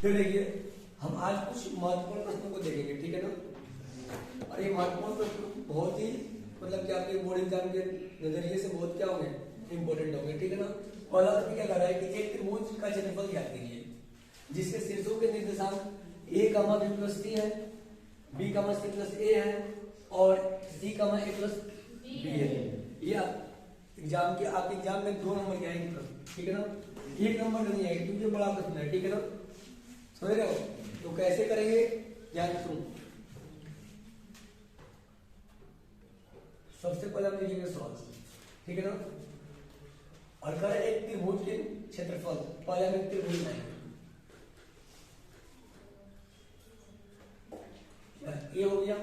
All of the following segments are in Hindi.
फिर देखिए हम आज कुछ महत्वपूर्ण प्रश्नों को देखेंगे, ठीक है ना। और ये महत्वपूर्ण प्रश्न बहुत ही मतलब कि आपके बोर्ड एग्जाम के नजरिए से बहुत क्या होंगे, इंपॉर्टेंट होंगे, ठीक है ना। पहला प्रश्न क्या कर रहा है कि एक त्रिभुज का क्षेत्रफल ज्ञात कीजिए जिसके शीर्षों के निर्देशांक a, b प्लस c है, b, c प्लस a है और c, a प्लस b है। ये एग्जाम के आपके एग्जाम में 2 नंबर के आएंगे प्रश्न, ठीक है ना। 1 नंबर नहीं आएगी क्योंकि बड़ा प्रश्न है, ठीक है ना। समझ रहे हो? तो कैसे करेंगे ध्यान सुनो। सबसे पहले हम लिखेंगे सवाल, ठीक है ना। और कर एक त्रिभुज के क्षेत्रफल, पहले हम एक त्रिभुज बनाएंगे। ए हो गया,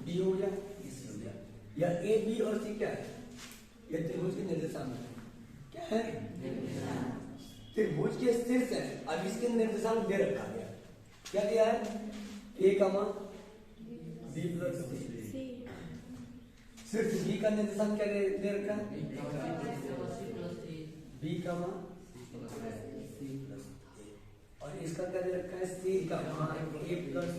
बी हो गया, सी हो गया। या ए, बी और सी क्या है? ये त्रिभुज के निर्देशांक क्या है? त्रिभुज के शीर्ष है। अब इसके निर्देशांक दे रखा गया, क्या दिया है? ए, बी प्लस सी। शीर्ष बी का निर्देशांक क्या दे रखा है? बी, सी प्लस ए। और इसका क्या दे रखा है? सी, ए प्लस।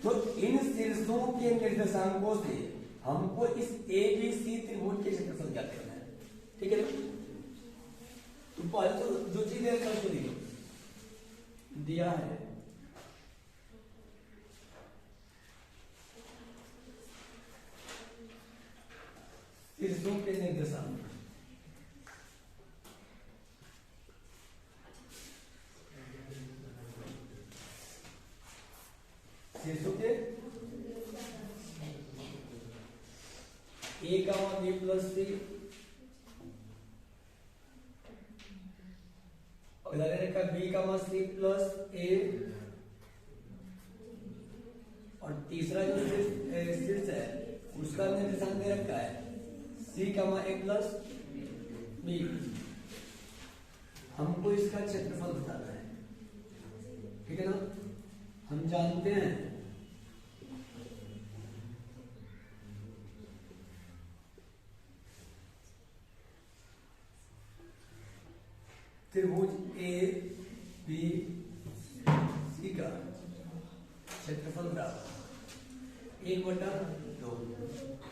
तो इन शीर्षों के निर्देशांकों से हमको इस ए, बी, सी त्रिभुज के क्षेत्रफल ज्ञात करना है, ठीक है ना। तो पहले तो जो चीज है उसको लिखो, दिया है शीर्षों के निर्देशांक, शीर्षों के ए, बी प्लस सी और रखा बी, सी प्लस ए और तीसरा जो शीर्ष है उसका निर्देशांक दे रखा है सी, ए प्लस बी। हमको इसका क्षेत्रफल बताना है, ठीक है ना। हम जानते हैं त्रिभुज ए, बी, सी का क्षेत्रफल बराबर 1/2।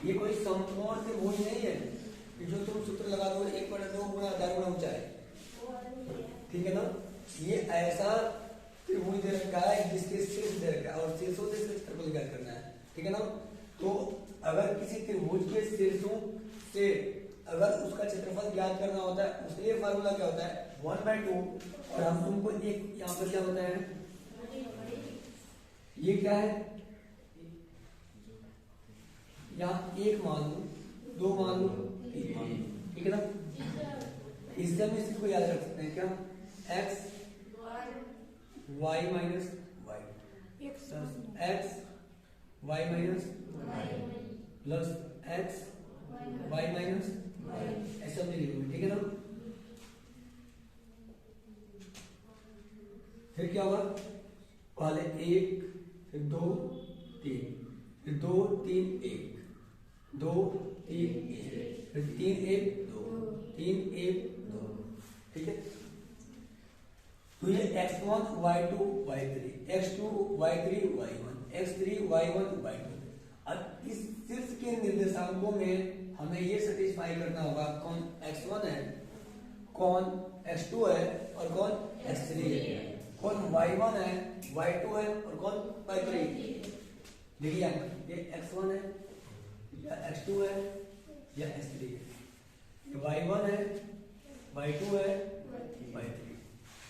ये कोई समकोण त्रिभुज नहीं है कि जो तुम सूत्र लगा दो 1/2 गुणा 1000 गुणा ऊंचाई, ठीक है ना। ये ऐसा त्रिभुज दे रखा है जिसके शीर्ष दे रखा है और शीर्षों से क्षेत्रफल ज्ञात करना है, ठीक है ना। तो अगर किसी त्रिभुज के शीर्षों से अगर उसका क्षेत्रफल ज्ञात करना होता है उसके लिए फार्मूला क्या होता है? 1/2। और हम तुमको एक यहाँ पर क्या होता है, ये क्या है, यहाँ 1 मान लो, 2 मान लो, 3 मान लो, ठीक है ना। इससे हम इस चीज को याद रख सकते हैं क्या? x y minus y x y minus plus x y minus ऐसा भी लिखोगे, ठीक है ना। फिर क्या होगा? पहले 1, फिर 2, 3, फिर 2, 3, 1, 2, 3, 1, फिर 3, 1, 2, 3, 1, 2, ठीक है। तो ये x1 y2 y3 x2 y3 y1 x3 y1 y2। अब इस शीर्ष के निर्देशांकों में हमें ये सेटिस्फाई करना होगा कौन x1 है, कौन x2 है और कौन x3 है, कौन y1 है, y2 है और कौन y3। देखिए ये x1 है या x2 है या x3 है, ये y1 है, y2 है, y3,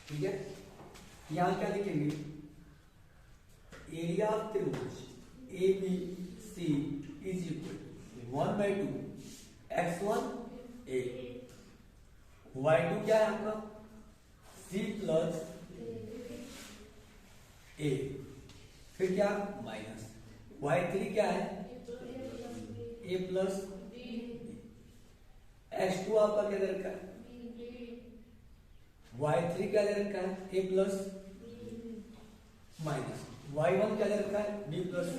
ठीक है। यहां क्या लिखेंगे? एरिया ऑफ त्रिभुज A, B, C is equal 1/2 x1 a, y2 क्या है आपका? c प्लस a, फिर क्या? माइनस y3 क्या है? a प्लस x2 आपका क्या दे रखा है? y3 क्या दे रखा है? a प्लस माइनस y1 क्या दे रखा है? b plus c।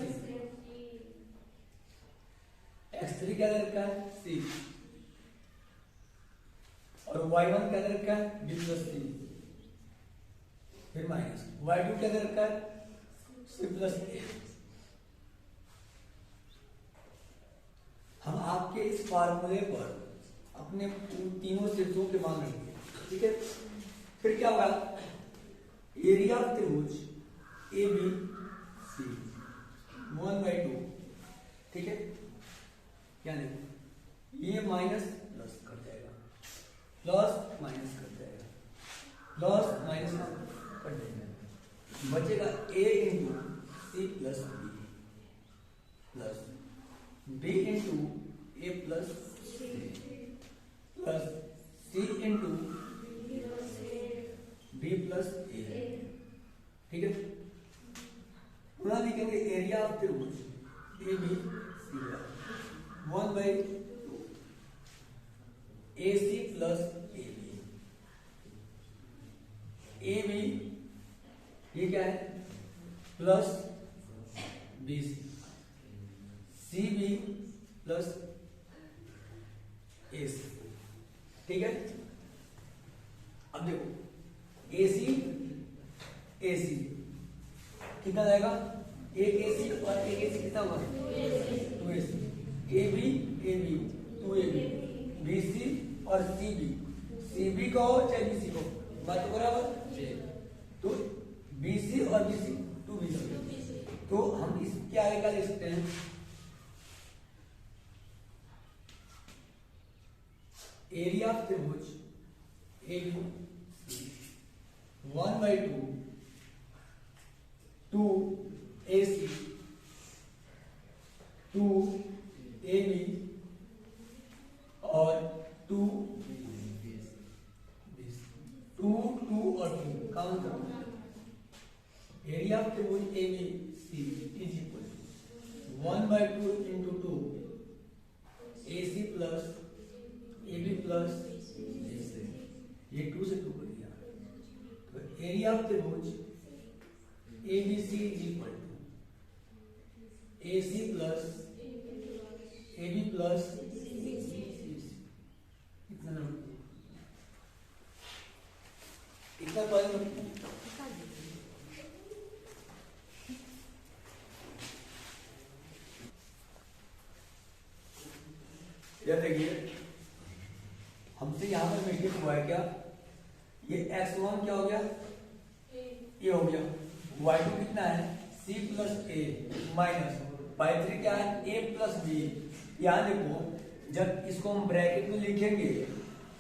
x3 क्या दे रखा है? c और y1 क्या दे रखा है? b plus c। फिर माइनस y2 क्या दे रखा है c प्लस a। हम आपके इस फार्मूले पर अपने तीनों स्थितियों के मान रखेंगे, ठीक है। फिर क्या होगा, एरिया ऑफ त्रिभुज ए बी सी 1/2, ठीक है। क्या देखो ये माइनस प्लस कट जाएगा, प्लस माइनस कट जाएगा, प्लस माइनस कट जाएगा, बचेगा a into C plus B plus b into A plus C plus c into b plus A, ठीक है। पुनः लिखेंगे एरिया ऑफ त्रिभुज A B C 1/2 A C plus A B, ये क्या है plus B C B plus A C, ठीक है। अब देखो ए सी कितना जाएगा, एक ए सी और एक ए सी कितना होगा 2 A C, A B 2 A B, B C और सी बी को चाहे बी सी को, बात तो बराबर। तो बी सी और बी सी 2 बी सी, तो हम इसके आगे क्या लिख सकते हैं, एरिया ऑफ त्रिभुज A B 1/2 2 A C 2 A B और 2 और 2 काउंट करो। एरिया ऑफ त्रिभुज A B C is equal 1/2 into 2 A C plus A B plus ये 2 से 2 कर दिया, तो एरिया ऑफ त्रिभुज A B C is equal to A C plus A B plus इतना पद यह देखिए हमसे यहां पर मिस्टेक हुआ है क्या, ये x1 क्या हो गया ये हो गया, y2 कितना है c plus a minus y3 क्या है a प्लस b। यहाँ देखो जब इसको हम ब्रैकेट में लिखेंगे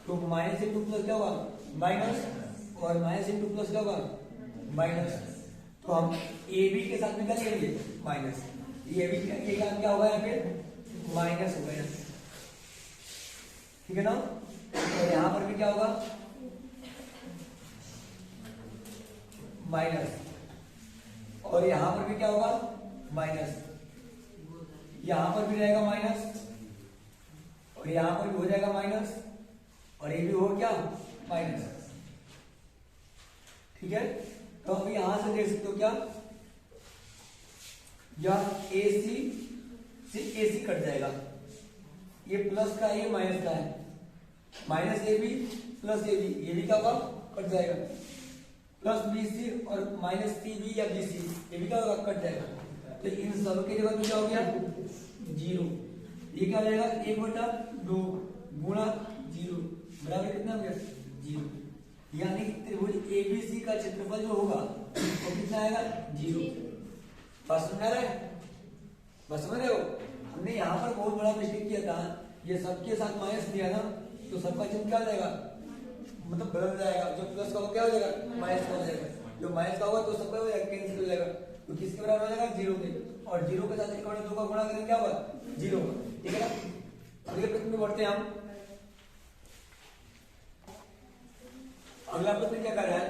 तो माइनस इंटू प्लस क्या होगा माइनस, और माइनस इंटू प्लस क्या होगा माइनस, तो हम ए बी के साथ में क्या लेंगे माइनस, ये भी क्या होगा यहाँ पे माइनस हो गया, ठीक है ना। और यहां पर भी क्या होगा माइनस, और यहां पर भी क्या होगा माइनस, यहां पर भी रहेगा माइनस, और यहां पर भी हो जाएगा माइनस, और ये भी हो क्या माइनस, ठीक है। तो अब यहां से देख सकते हो क्या, यह ए सी से ए सी कट जाएगा, ये प्लस का ये माइनस का है, minus A B plus A B, ये भी क्या होगा कट जाएगा, प्लस बी सी और माइनस सी बी या बी सी, ये भी क्या होगा कट जाएगा। तो इन सब के जगह क्या हो गया 0, ये क्या हो जाएगा 1/2 गुणा 0 बराबर कितना हो गया 0, यानी त्रिभुज एबीसी का क्षेत्रफल जो होगा वो कितना आएगा 0। बस समझ रहा है, बस समझ रहे हो। हमने यहाँ पर बहुत बड़ा मिस्टेक किया था, ये सबके साथ माइनस दिया ना तो सबका चिन्ह क्या हो जाएगा मतलब बदल जाएगा, जो प्लस का हो क्या हो जाएगा माइनस का हो जाएगा, जो माइनस का होगा तो सबका हो जाएगा कैंसिल हो जाएगा, तो किसके बराबर हो जाएगा 0 के, और 0 के साथ 1/2 का गुणा करेंगे क्या होगा 0, ठीक है ना। अगले प्रश्न में बढ़ते हैं हम। अगला प्रश्न क्या कर रहा है,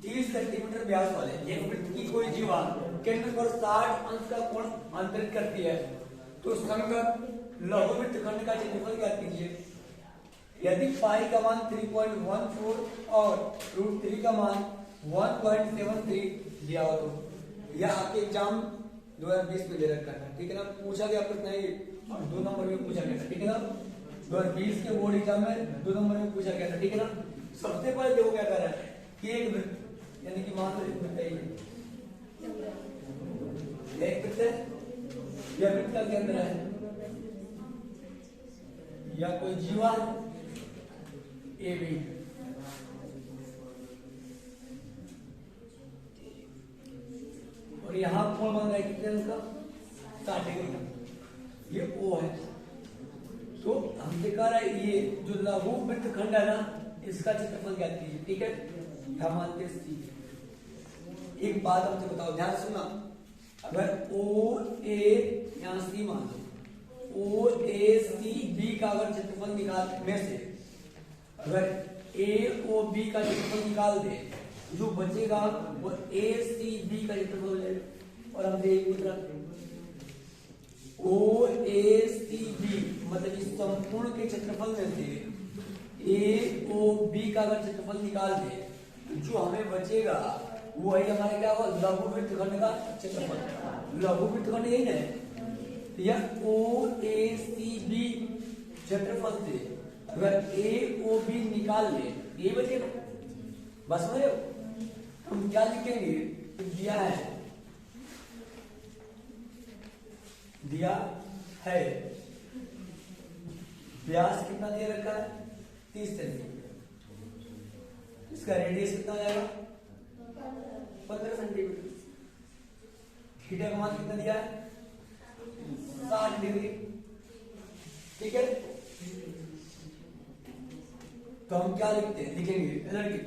30 सेंटीमीटर व्यास वाले एक वृत्त की कोई जीवा केंद्र पर 60 अंश का कोण अंतरित करती है, तो संगत लघुवृत्त खंड का क्षेत्रफल ज्ञात कीजिए। यदि पाई का मान 3.14 और √3 का मान 1.73 दिया हो तो यह आपके एग्जाम 2020 में दे रखा है, ठीक है ना, पूछा गया प्रश्न है, 2 नंबर में पूछा गया था, ठीक है ना, 2020 के बोर्ड एग्जाम में 2 नंबर में पूछा गया था, ठीक है ना। सबसे पहले देखो क्या कर रहा है कि एक यानी कि मान लो एक वृत्त है, एक वृत्त है, यह वृत्त का केंद्र है, या कोई जीवा ए बी, और यहां कोण बन रहा है कितने उसका 60 डिग्री, ये O है। तो हमसे कह रहा है ये जो लघु वृत्तखंड है ना, इसका क्षेत्रफल क्या कीजिए, ठीक है, हम मानते हैं C। एक बात हमसे बताओ, ध्यान सुनना, अगर O A यहां C मान लो, O A C B का अगर क्षेत्रफल निकाल में से अगर A O B का क्षेत्रफल निकाल दे, जो बचेगा वो A C B का क्षेत्रफल हो जाएगा। और हम देख O A C B मतलब इस संपूर्ण के क्षेत्रफल में से A O B का अगर क्षेत्रफल निकाल दे, जो हमें बचेगा वो है हमारे क्या होगा, लघु वृत्तखंड का क्षेत्रफल। लघु वृत्तखंड यही है, यह O A C B क्षेत्रफल से अगर A O B निकाल ले, ये बचेगा। बस समझ रहे हो? हम क्या लिखेंगे, दिया है व्यास कितना दे रखा है 30 सेंटीमीटर, इसका रेडियस कितना जाएगा 15 सेंटीमीटर, थीटा का मान कितना दिया है 60 डिग्री, ठीक है। तो हम क्या लिखते हैं, लिखेंगे एनर्जी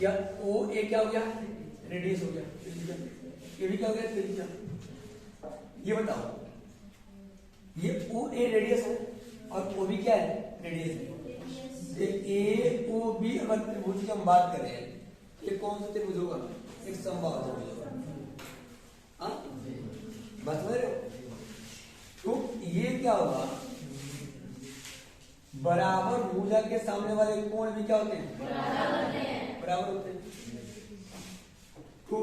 या ओ ए क्या हो गया, रेडियस हो गया, ये भी क्या हो गया त्रिज्या। ये बताओ, ये ओ ए रेडियस है और ओ बी क्या है, रेडियस है। ए ओ बी अगर त्रिभुज की हम बात करें, ये कौन सा त्रिभुज होगा, एक समबाहु त्रिभुज होगा, बस समझ रहे हो? तो ये क्या होगा, बराबर भुजा के सामने वाले कोण भी क्या होते हैं, बराबर होते हैं। तो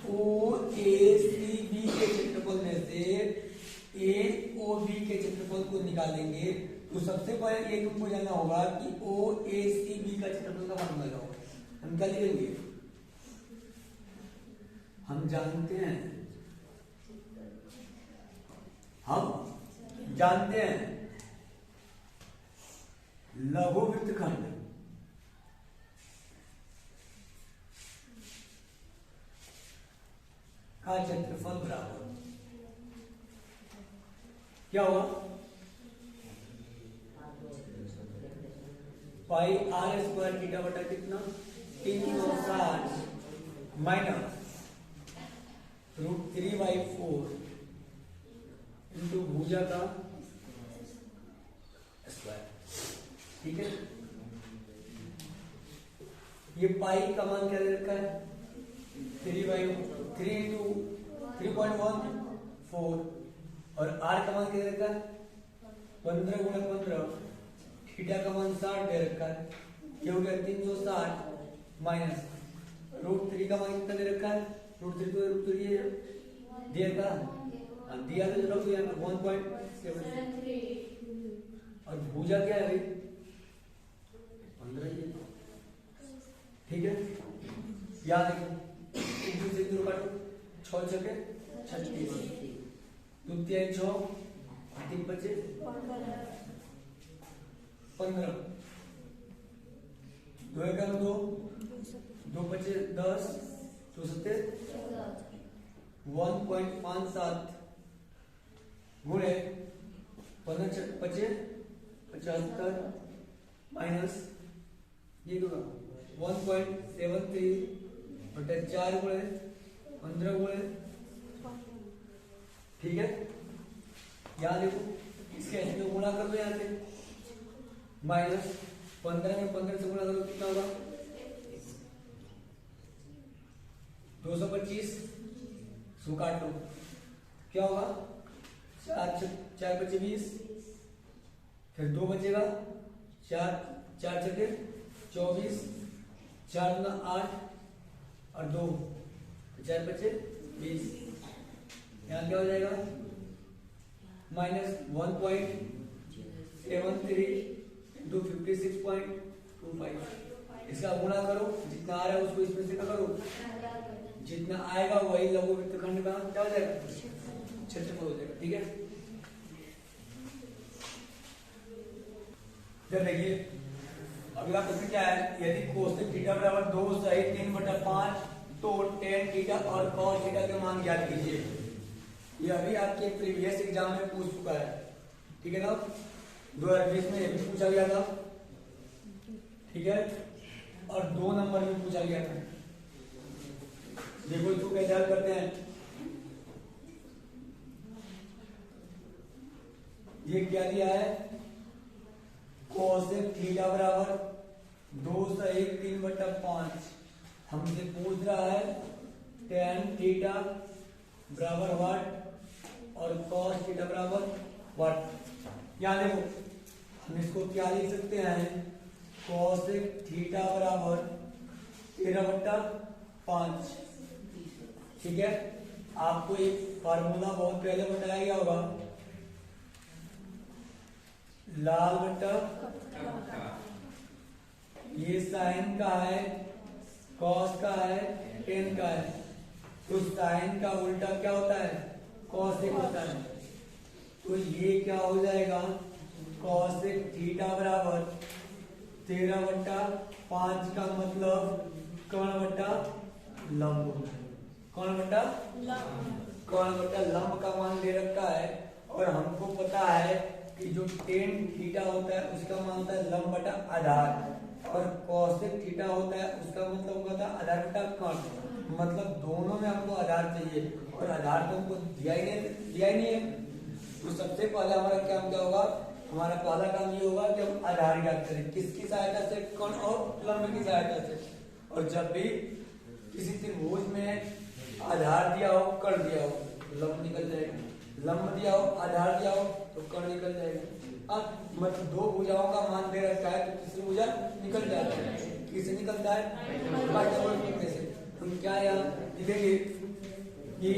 ओ ए सी बी के क्षेत्रफल में से ए ओ बी के क्षेत्रफल को निकालेंगे, तो सबसे पहले ये तुमको जानना होगा कि ओ ए सी बी का क्षेत्रफल का मान लगाओ। हम क्या लिखेंगे, हम जानते हैं लघु वृत्तखंड का क्षेत्रफल बराबर क्या हुआ, पाई आर स्क्वायर थीटा बटा कितना 360 माइनस √3/4 इंटू भुजा का स्क्वायर, ठीक है। ये पाई का मान क्या दे रखा है 3/3 इंटू 3.14 और आर का मान क्या दे रखा है 15 गुणा 15, थीटा का मान 60 दे रखा है, ये हो गया 360 माइनस √3 का मान कितना दे रखा है, √3 को √3 दिया था, दिया तो रख दिया 1.7 और भुजा क्या है भाई 15 ही, ठीक है। याद रखो 6 छके 36, द्वितीय 6 3 बचे 15, 2 का 2 बचे 10, 2 सत्ते 1.57 गुणे 15 बचे 75 माइनस ये होगा 1.73 बटे 4 गुणे 15 गुणे, ठीक है। यहाँ देखो इसके इसमें गुणा कर दो, यहाँ से माइनस 15 में 15 से गुणा करो कितना होगा 225, सो काट लो क्या होगा 4 बचे 20, फिर 2 बचेगा 4 छके 24, 4 गुना 8 और 2 4 बचे 20, यहाँ क्या हो जाएगा -1.73 इंटू 56.25 इसका गुणा करो, जितना आ रहा है उसको इसमें से करो, जितना आएगा वही लघु वृत्तखंड का क्या हो जाएगा, क्षेत्रफल हो जाएगा। ठीक है, जब देखिए अगला क्वेश्चन क्या है, यदि कोसेक थीटा बराबर 2 सहित 3/5 तो tan थीटा और cos थीटा के मान ज्ञात कीजिए। ये अभी आपके प्रीवियस एग्जाम में पूछ चुका है, ठीक है ना, 2020 में ये भी पूछा गया था, ठीक है, और 2 नंबर में पूछा गया था। देखो इसको कैसे हल करते हैं। ये क्या दिया है, कोसेक थीटा बराबर 2 सहित 3/5, हमसे पूछ रहा है tan थीटा बराबर व्हाट और cos थीटा बराबर व्हाट। यहाँ देखो हम इसको क्या लिख सकते हैं, कोसेक थीटा बराबर 13/5। ठीक है, आपको एक फार्मूला बहुत पहले बताया गया होगा, लाल बट्टा ये साइन का है, कॉस का है, टेन का है, तो साइन का उल्टा क्या होता है, कॉसेक होता है। तो ये क्या हो जाएगा, कॉसेक थीटा बराबर 13/5 का मतलब कर्ण बट्टा लंब, कर्ण बट्टा लंब का मान दे रखा है। और हमको पता है कि जो tan थीटा होता है उसका मान होता है लंब बटा आधार, और कोसेक थीटा होता है उसका मतलब होता है आधार बटा कर्ण। मतलब दोनों में हमको आधार चाहिए, और आधार तो हमको दिया ही नहीं है। तो सबसे पहले हमारा काम क्या होगा, हमारा पहला काम ये होगा कि हम आधार ज्ञात करें, किसकी सहायता से, कर्ण और लंब की सहायता से। और जब भी किसी त्रिभुज में आधार दिया हो, कर्ण दिया हो, लंब निकल जाएगा, लंब दिया हो, आधार दिया हो तो कर्ण निकल जाएगा। मतलब 2 भुजाओं का मान दे रखा है तो तीसरी भुजा निकल जाता है। किससे निकलता है, पाइथागोरस में से। हम क्या यहाँ लिखेंगे कि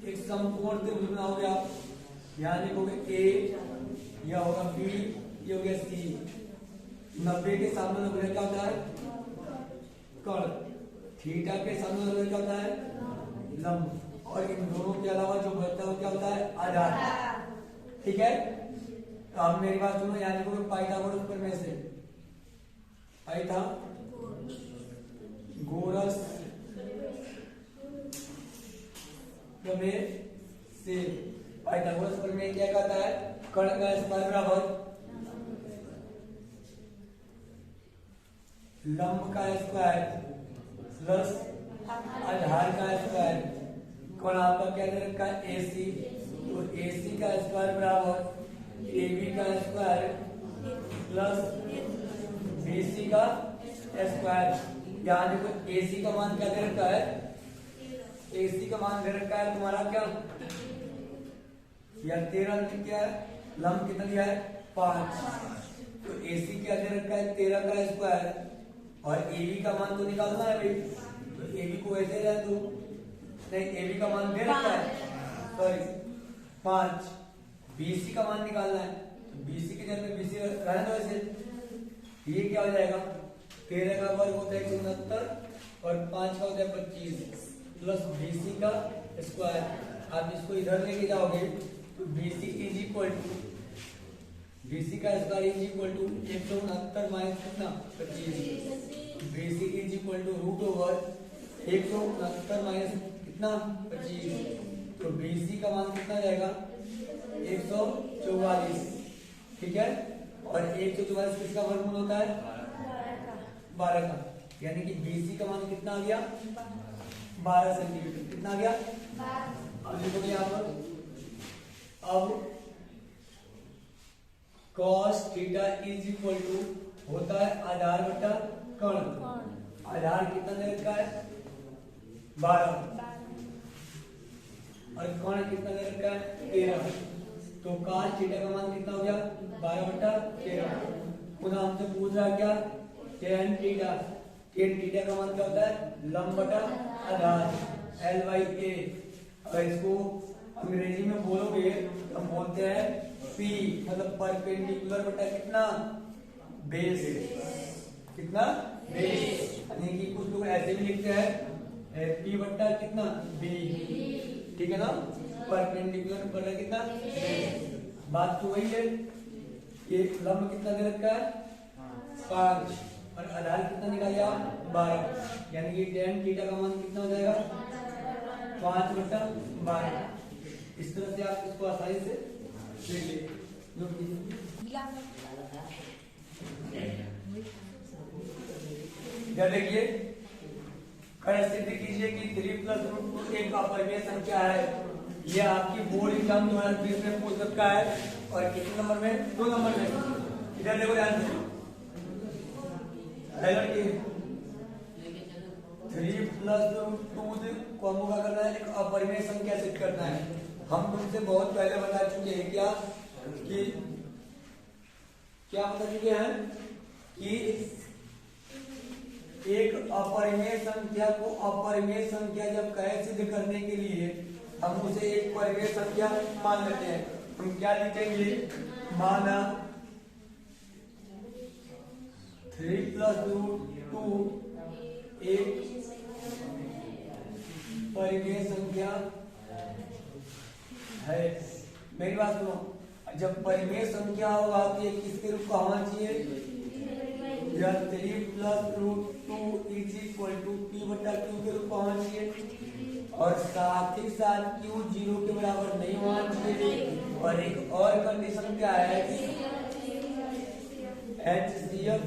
एक समकोण त्रिभुज बनाओगे आप, यहाँ लिखोगे ए, यह होगा बी, ये हो गया सी। 90 के सामने लगने क्या होता है, कर्ण, थीटा के सामने लगने क्या होता है, लंब, और इन दोनों के अलावा जो बचता है क्या होता है, आधार। ठीक है, तो आप मेरी बात सुनो, यहाँ लिखोगे पाइथागोरस प्रमेय से, पाइथागोरस प्रमेय से। पाइथागोरस प्रमेय क्या कहता है, कर्ण का स्क्वायर बराबर लंब का स्क्वायर प्लस आधार का स्क्वायर। कौन आपका क्या दे रखा है, AC, तो AC का स्क्वायर बराबर AB का स्क्वायर प्लस BC का स्क्वायर। यहाँ देखो AC का मान क्या दे रखा है, AC का मान दे रखा है तुम्हारा क्या, या 13 क्या है, लंब कितना दिया है 5, तो AC क्या दे रखा है 13 का स्क्वायर, और AB का मान तो निकालना है भाई, तो AB को ऐसे रहने दो, नहीं AB का मान दे रखा है, सॉरी 5, BC का मान निकालना है, तो BC के जगह में BC रहने दो ऐसे। ये क्या हो जाएगा, 13 का वर्ग होता है 169 और 5 का होता है 25 प्लस BC का स्क्वायर। आप इसको इधर लेके जाओगे तो BC is equal to, BC का square is equal to 169 minus कितना 25, BC is equal to root over 169 minus कितना 25, तो BC का मान कितना जाएगा 144। ठीक है, और 144 किसका वर्गमूल होता है 12 का, यानी कि BC का मान कितना आ गया 12 सेंटीमीटर। कितना आ गया, अब लिखोगे यहाँ पर, अब cos थीटा इज इक्वल टू होता है आधार बटा कर्ण। आधार कितना दे रखा है 12 और कर्ण कितना दे रखा है 13, तो cos थीटा का मान कितना हो गया 12/13। पुनः हमसे पूछ रहा क्या, tan थीटा, tan थीटा का मान क्या होता है लंब बटा आधार L/A। अगर इसको अंग्रेजी में बोलोगे हम बोलते हैं P, मतलब परपेंडिकुलर बटा कितना बेस, कितना यानी कि कुछ लोग ऐसे भी लिखते हैं पी बट्टा कितना बी, ठीक है ना, परपेंडिकुलर बटा कितना, बात तो वही है। ये लंब कितना दे रखा है 5 और आधार कितना निकाला 12, यानी कि tan थीटा का मान कितना हो जाएगा 5/12। इस तरह से आप इसको आसानी से लिख लीजिए। इधर देखिए, सिद्ध कीजिए कि 3 + √2 एक अपरिमेय संख्या है। यह आपकी बोर्ड एग्जाम 2020 में पूछ सकता है, और कितने नंबर में 2 नंबर में। इधर देखो ध्यान से, 3 + √2 को हमको क्या करना है, एक अपरिमेय संख्या सिद्ध करना है। हम तुमसे बहुत पहले बता चुके हैं क्या बता चुके हैं कि एक अपरिमेय संख्या को अपरिमेय संख्या जब कहे सिद्ध करने के लिए हम उसे एक परिमेय संख्या मान लेते हैं। हम क्या लिखेंगे, माना 3 + √2 एक परिमेय संख्या है। मेरी बात सुनो, जब परिमेय संख्या होगा तो ये किसके रूप का होना चाहिए, 3 + √2 p/q के रूप का होना चाहिए, और साथ ही साथ q 0 के बराबर नहीं होना चाहिए। और एक और कंडीशन क्या है कि HCF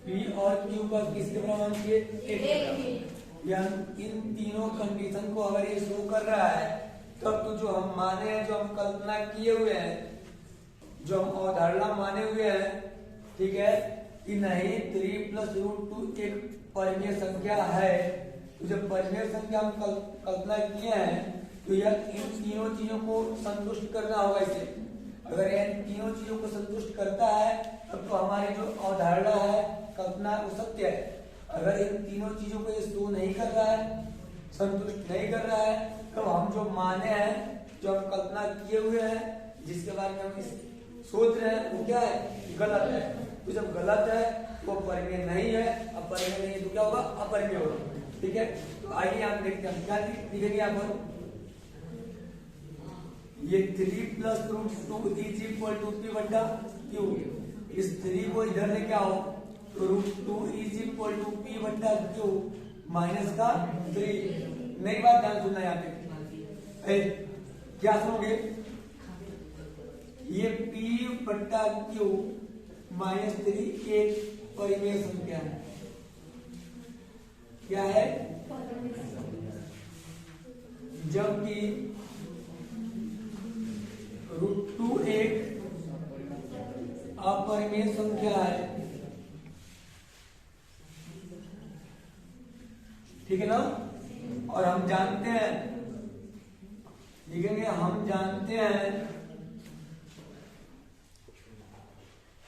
p और q का किसके बराबर होना चाहिए, 1। इन तीनों कंडीशन को अगर ये शो कर रहा है तब तो जो हम माने हैं, जो हम कल्पना किए हुए हैं, जो हम अवधारणा माने हुए हैं, ठीक है, कि नहीं 3 + √2 एक परिमेय संख्या है, तो जब परिमेय संख्या हम कल्पना किए हैं तो यह इन तीनों चीजों को संतुष्ट करना होगा इसे। अगर इन तीनों चीजों को संतुष्ट करता है तब तो हमारी जो अवधारणा है, कल्पना, वो सत्य है। अगर इन तीनों चीजों को ये शो नहीं कर रहा है, संतुष्ट नहीं कर रहा है, तो हम जो माने हैं, जो हम कल्पना किए हुए हैं, जिसके बारे में हम सोच रहे हैं, वो क्या है, गलत है। तो जब गलत है वो परिमेय नहीं है, अब परिमेय नहीं है तो क्या होगा, अपरिमेय होगा। ठीक है, तो आइए आप देखते हैं क्या लिखेंगे यहाँ पर। ये 3 + √2 p/q, इस 3 को इधर लेके आओ तो √2 p/q माइनस का 3। मेरी बात ध्यान सुनना यहाँ पे, क्या सुनोगे, ये p/q -3 एक परिमेय संख्या है। क्या है, जबकि √2 एक अपरिमेय संख्या है। ठीक है ना, और हम जानते हैं, लिखेंगे, हम जानते हैं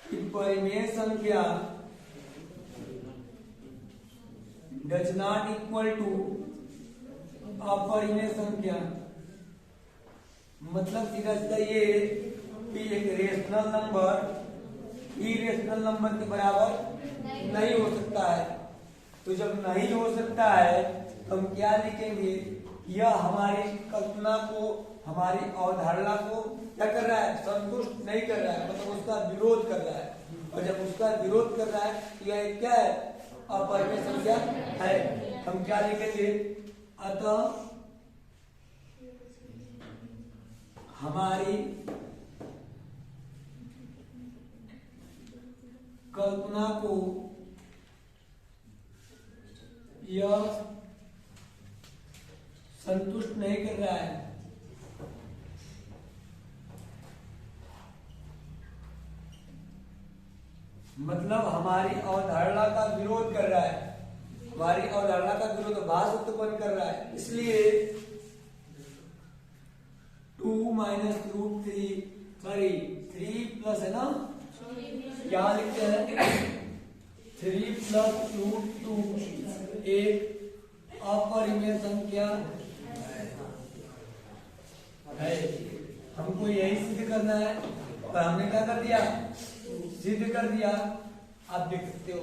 कि परिमेय संख्या डज नॉट इक्वल टू अपरिमेय संख्या। मतलब सीधा सीधा ये कि एक रेशनल नंबर इरेशनल नंबर के बराबर नहीं हो सकता है। तो जब नहीं हो सकता है तो हम क्या लिखेंगे, यह हमारी कल्पना को, हमारी अवधारणा को क्या कर रहा है, संतुष्ट नहीं कर रहा है, मतलब उसका विरोध कर रहा है। और जब उसका विरोध कर रहा है तो यह क्या है, अपरिमेय संख्या है। हम क्या लिखेंगे, अतः हमारी कल्पना को यह संतुष्ट नहीं कर रहा है। मतलब हमारी अवधारणा का विरोध कर रहा है, हमारी अवधारणा का विरोधाभास उत्पन्न कर रहा है। इसलिए 2 - √3 प्लस है ना, क्या लिखते हैं, 3 + √2 एक अपरिमेय संख्या है। हमको यही सिद्ध करना है और हमने क्या कर दिया, सिद्ध कर दिया। आप देख सकते हो